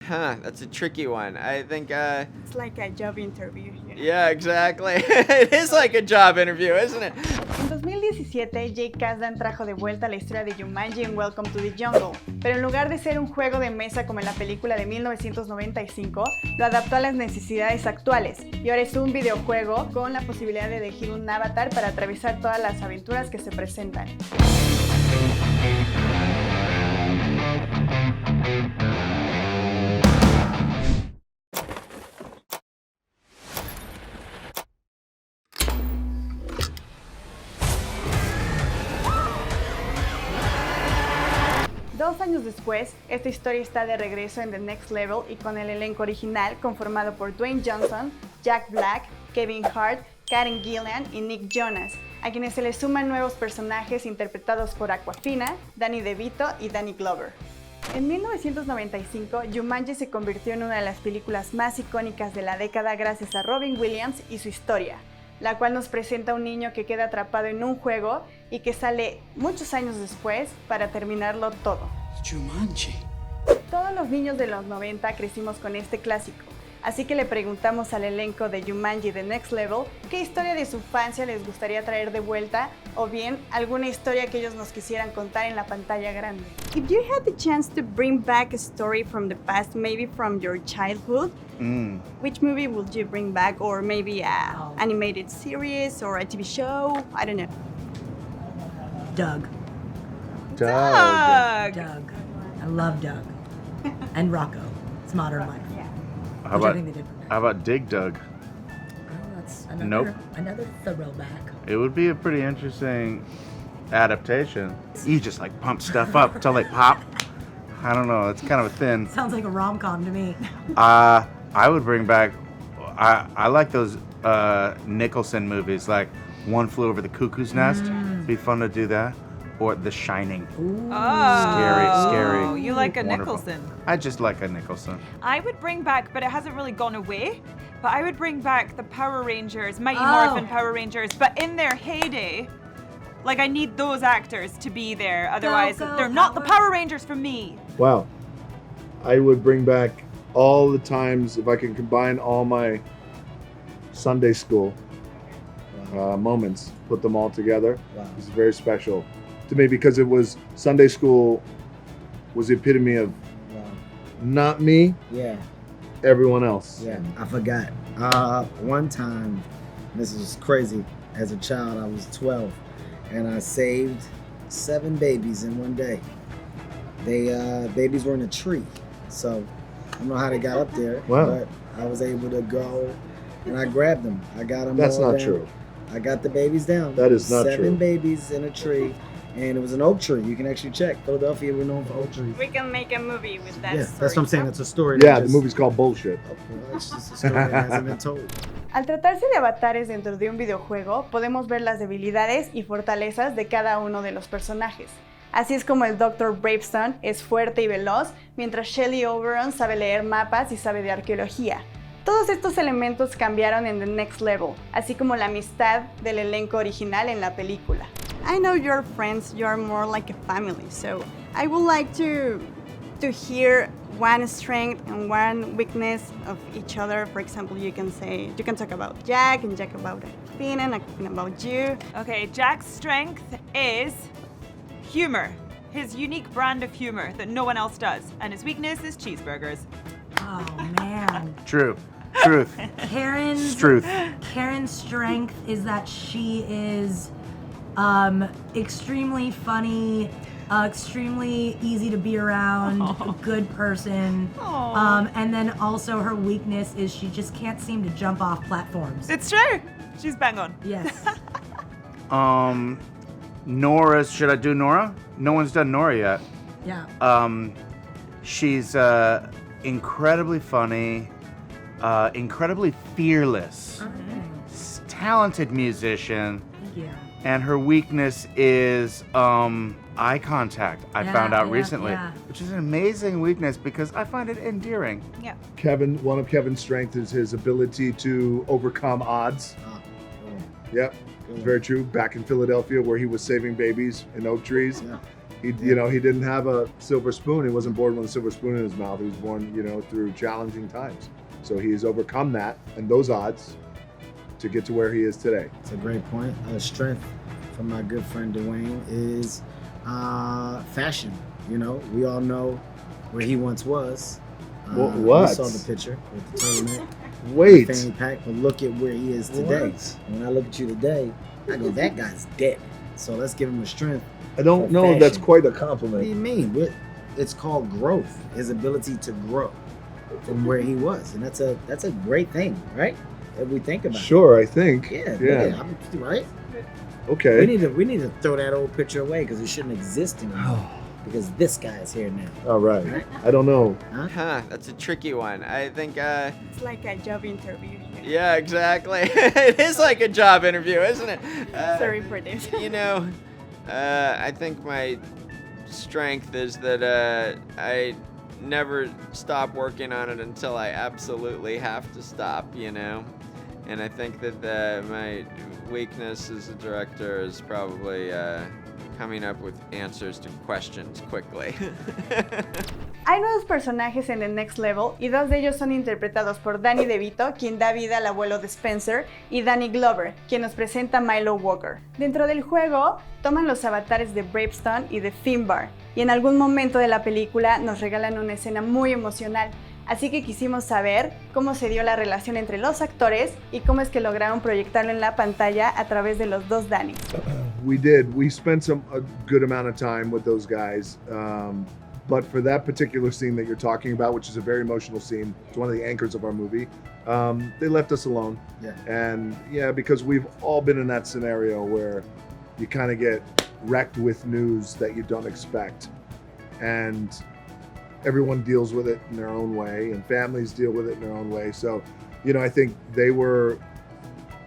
That's a tricky one. I think, It's like a job interview. Yeah, exactly. It is like a job interview, isn't it? En 2017, Jake Kasdan trajo de vuelta la historia de Jumanji en Welcome to the Jungle, pero en lugar de ser un juego de mesa como en la película de 1995, lo adaptó a las necesidades actuales y ahora es un videojuego con la posibilidad de elegir un avatar para atravesar todas las aventuras que se presentan. 2 años después, esta historia está de regreso en The Next Level y con el elenco original conformado por Dwayne Johnson, Jack Black, Kevin Hart, Karen Gillan y Nick Jonas, a quienes se les suman nuevos personajes interpretados por Awkwafina, Danny DeVito y Danny Glover. En 1995, Jumanji se convirtió en una de las películas más icónicas de la década gracias a Robin Williams y su historia, la cual nos presenta a un niño que queda atrapado en un juego y que sale muchos años después para terminarlo todo. Jumanji. Todos los niños de los 90 crecimos con este clásico, así que le preguntamos al elenco de Jumanji The Next Level qué historia de su infancia les gustaría traer de vuelta o bien alguna historia que ellos nos quisieran contar en la pantalla grande. If you had the chance to bring back a story from the past, maybe from your childhood, which movie would you bring back, or maybe an animated series or a TV show? I don't know. Doug. Doug. Doug. I love Doug. And Rocco. It's modern life. Yeah. How about Dig Dug? Oh, that's another, Nope. Another throwback. It would be a pretty interesting adaptation. You just like pump stuff up until they pop. I don't know. It's kind of a thin. Sounds like a rom-com to me. I would bring back. I like those Nicholson movies, like One Flew Over the Cuckoo's Nest. It'd be fun to do that. Or The Shining. Ooh. Scary. You like a Wonderful. Nicholson. I just like a Nicholson. I would bring back, but it hasn't really gone away, but I would bring back the Power Rangers, Mighty Morphin Power Rangers, but in their heyday. Like, I need those actors to be there, otherwise they're not the Power Rangers for me. Wow. I would bring back all the times, if I can combine all my Sunday school moments, put them all together. Wow. It's very special to me because it was Sunday school was the epitome of not me, Yeah. everyone else. Yeah. I forgot. One time, this is crazy. As a child, I was 12, and I saved 7 babies in one day. They babies were in a tree, so I don't know how they got up there, Wow. but I was able to go and I grabbed them. I got them. That's all not down. true. I got the babies down. That is not 7 true. babies in a tree, and it was an oak tree. You can actually check. Philadelphia, we're known for oak trees. We can make a movie with that Yeah, story. that's what I'm saying. That's a story. Yeah, that the just- movie's called Bullshit. Okay, it's just a story that hasn't been told. Al tratarse de avatares dentro de un videojuego, podemos ver las debilidades y fortalezas de cada uno de los personajes. Así es como el Dr. Bravestone es fuerte y veloz, mientras Shelley Oberon sabe leer mapas y sabe de arqueología. Todos estos elementos cambiaron en The Next Level, así como la amistad del elenco original en la película. I know you're friends, you're more like a family, so I would like to hear one strength and one weakness of each other. For example, you can talk about Jack and Jack about Finn and about you. Okay, Jack's strength is humor. His unique brand of humor that no one else does. And his weakness is cheeseburgers. Oh, man. Truth. Karen's strength is that she is extremely funny, extremely easy to be around, a good person. And then also her weakness is she just can't seem to jump off platforms. It's true. She's bang on. Yes. Nora, should I do Nora? No one's done Nora yet. Yeah. She's incredibly funny, incredibly fearless, talented musician, Yeah. and her weakness is eye contact. I found out recently, which is an amazing weakness because I find it endearing. Yeah. One of Kevin's strengths is his ability to overcome odds. Yep, it's very true. Back in Philadelphia where he was saving babies in oak trees. Yeah. He didn't have a silver spoon. He wasn't born with a silver spoon in his mouth. He was born, through challenging times. So he's overcome that and those odds to get to where he is today. It's a great point. Strength from my good friend Dwayne is fashion. We all know where he once was. What? We saw the picture with the turtleneck. Wait. Fanny pack, but look at where he is today. What? When I look at you today, I go, that guy's dead. So let's give him a strength. I don't know if that's quite a compliment. What do you mean? It's called growth. His ability to grow from where he was, and that's a great thing, right? If we think about it. Sure, I think. Yeah. Right. Okay. We need to throw that old picture away because it shouldn't exist anymore. Because this guy is here now. All right. I don't know. Huh, that's a tricky one. I think, It's like a job interview here. yeah, exactly. It is like a job interview, isn't it? Sorry for this. I think my strength is that I never stop working on it until I absolutely have to stop, And I think that my weakness as a director is probably coming up with answers to questions quickly. Hay nuevos personajes en The Next Level y dos de ellos son interpretados por Danny DeVito, quien da vida al abuelo de Spencer, y Danny Glover, quien nos presenta a Milo Walker. Dentro del juego, toman los avatares de Bravestone y de Finbar, y en algún momento de la película nos regalan una escena muy emocional. Así que quisimos saber cómo se dio la relación entre los actores y cómo es que lograron proyectarlo en la pantalla a través de los dos Danny. We did. We spent a good amount of time with those guys. But for that particular scene that you're talking about, which is a very emotional scene, it's one of the anchors of our movie, they left us alone. Yeah. And because we've all been in that scenario where you kind of get wrecked with news that you don't expect. And everyone deals with it in their own way, and families deal with it in their own way. So, I think they were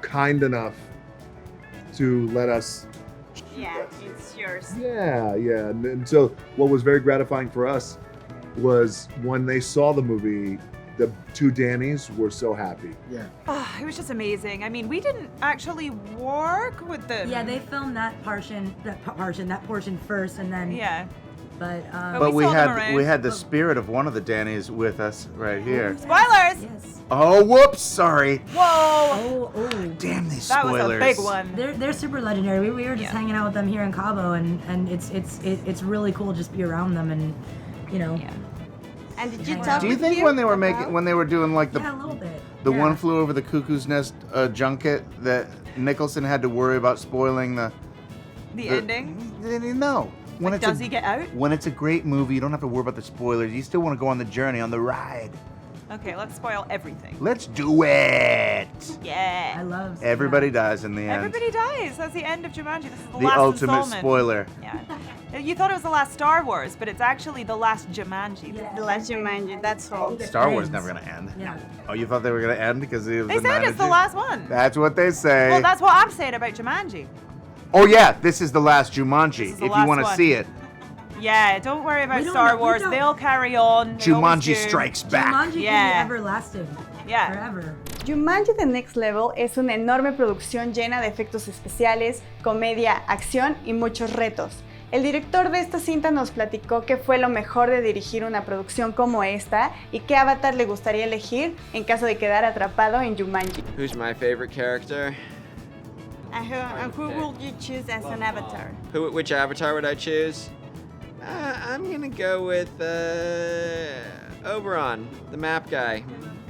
kind enough to let us. Yeah, it's yours. Yeah. And so what was very gratifying for us was when they saw the movie, the two Dannys were so happy. Yeah. Oh, it was just amazing. I mean, we didn't actually work with them. Yeah, they filmed that portion first, and then Yeah. But we saw them around. we had the spirit of one of the Dannys with us right here. Spoilers! yes. Oh, whoops! Sorry. Whoa! Oh. Damn these That spoilers. was a big one. They're super legendary. We were just Yeah. hanging out with them here in Cabo, and it's really cool just to be around them, and Yeah. And did you Yeah. talk Do you with think him when they were about- doing like yeah, a little bit. the Yeah. One Flew Over the Cuckoo's Nest junket that Nicholson had to worry about spoiling The ending? No. When Does he get out? When it's a great movie, you don't have to worry about the spoilers. You still want to go on the journey, on the ride. Okay, let's spoil everything. Let's do it. Yeah. I love Everybody dies in the end. Everybody dies. That's the end of Jumanji. This is the The last ultimate installment. spoiler. Yeah. You thought it was the last Star Wars, but it's actually the last Jumanji. Yeah. The last Jumanji, that's all. Star Wars Ends. never gonna end. Yeah. Oh, you thought they were gonna end because it was They the said it's the 9 of last one. That's what they say. Well, that's what I'm saying about Jumanji. Oh yeah, this is the last Jumanji. This is the If you last want to one. see it, Yeah, don't worry about We don't Star know- we Wars. don't- They'll carry on. They always Jumanji do. Strikes Back. Jumanji Yeah. can be everlasting. Yeah. Forever. Jumanji The Next Level es una enorme producción llena de efectos especiales, comedia, acción y muchos retos. El director de esta cinta nos platicó qué fue lo mejor de dirigir una producción como esta y qué avatar le gustaría elegir en caso de quedar atrapado en Jumanji. Who's my favorite character? And who will you choose as an avatar? Which avatar would I choose? I'm gonna go with Oberon, the map guy.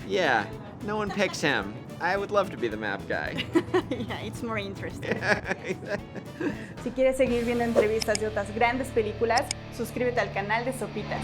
Yeah, no one picks him. I would love to be the map guy. Yeah, it's more interesting. Si quieres seguir viendo entrevistas de otras grandes películas, suscríbete al canal de Sopitas.